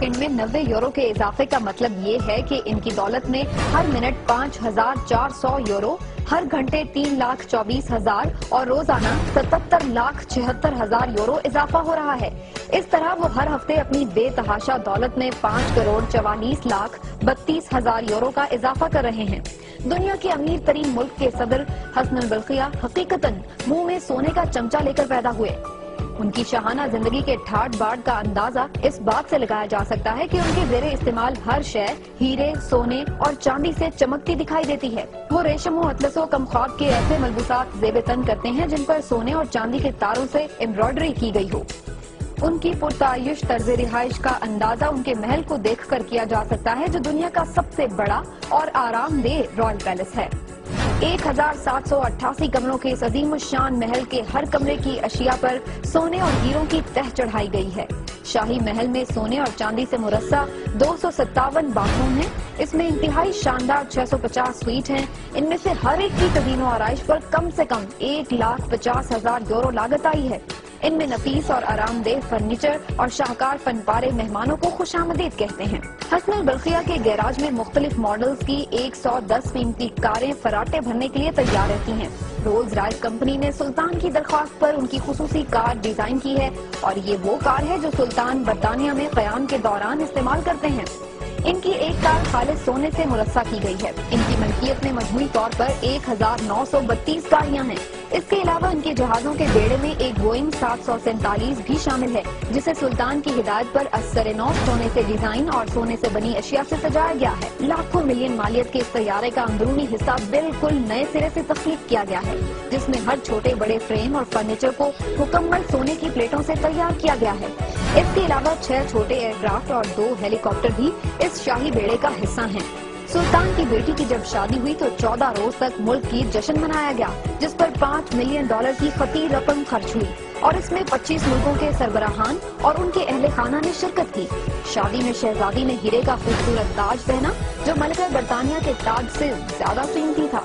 Second में 90 euro के इजाफे का मतलब ये है कि इनकी दौलत में हर मिनट 5,400 यूरो, हर घंटे 3,24,000 और रोजाना 77,76,000 यूरो इजाफा हो रहा है। इस तरह वो हर हफ्ते अपनी बेतहाशा दौलत में 5,44,32,000 यूरो का इजाफा कर रहे हैं। दुनिया के अमीर तरीन मुल्क के सदर हसन बल्किया हकीकतन मुंह में सोने का चमचा लेकर पैदा हुए। उनकी शाहाना जिंदगी के ठाट बाट का अंदाजा इस बात से लगाया जा सकता है कि उनके जेरे इस्तेमाल हर शय हीरे, सोने और चांदी से चमकती दिखाई देती है। वो रेशम और अतलसों कम ख्वाब के ऐसे मलबूसात ज़ेब तन करते हैं जिन पर सोने और चांदी के तारों से एम्ब्रॉयडरी की गई हो। उनकी पुरतायुश तर्ज रिहाइश का अंदाजा उनके महल को देख कर किया जा सकता है, जो दुनिया का सबसे बड़ा और आरामदेह रॉयल पैलेस है। 1,788 कमरों के इस अजीम शान महल के हर कमरे की अशिया पर सोने और हीरों की तह चढ़ाई गई है। शाही महल में सोने और चांदी से मुरस्सा 257 बाथरूम हैं। इसमें इंतहाई शानदार 650 स्वीट हैं। इनमें से हर एक की कज़ीनो आराइश पर कम से कम 1,50,000 यूरो लागत आई है। इनमें नफीस और आरामदेह फर्नीचर और शाहकार फनपारे मेहमानों को खुशामदीद कहते हैं। हसन बल्किया के गैराज में मुख्तलिफ मॉडल्स की 110 कीमती कारें फराटे भरने के लिए तैयार रहती हैं। रोल्स रॉयस कंपनी ने सुल्तान की दरख्वास्त पर उनकी खुसूसी कार डिजाइन की है और ये वो कार है जो सुल्तान बरतानिया में क़याम के दौरान इस्तेमाल करते हैं। इनकी एक कार खालिस सोने से मुरस्सा की गई है। इनकी मलकियत में मजमूई तौर पर 1,932 गाड़ियां हैं। इसके अलावा इनके जहाजों के बेड़े में एक बोइंग 747 भी शामिल है, जिसे सुल्तान की हिदायत पर अस्सर-ए-नौ सोने से डिजाइन और सोने से बनी अशिया से सजाया गया है। लाखों मिलियन मालियत के इस तैयारे का अंदरूनी हिस्सा बिल्कुल नए सिरे से तख्लीक किया गया है, जिसमें हर छोटे बड़े फ्रेम और फर्नीचर को मुकम्मल सोने की प्लेटों से तैयार किया गया है। इसके अलावा 6 छोटे एयरक्राफ्ट और 2 हेलीकॉप्टर भी इस शाही बेड़े का हिस्सा हैं। सुल्तान की बेटी की जब शादी हुई तो 14 रोज तक मुल्क की जश्न मनाया गया, जिस पर $5 मिलियन की खतीर रकम खर्च हुई और इसमें 25 मुल्कों के सरबराहान और उनके अहले खाना ने शिरकत की। शादी में शहजादी ने हीरे का खूबसूरत ताज पहना, जो मलिका बरतानिया के ताज से ज्यादा कीमती था।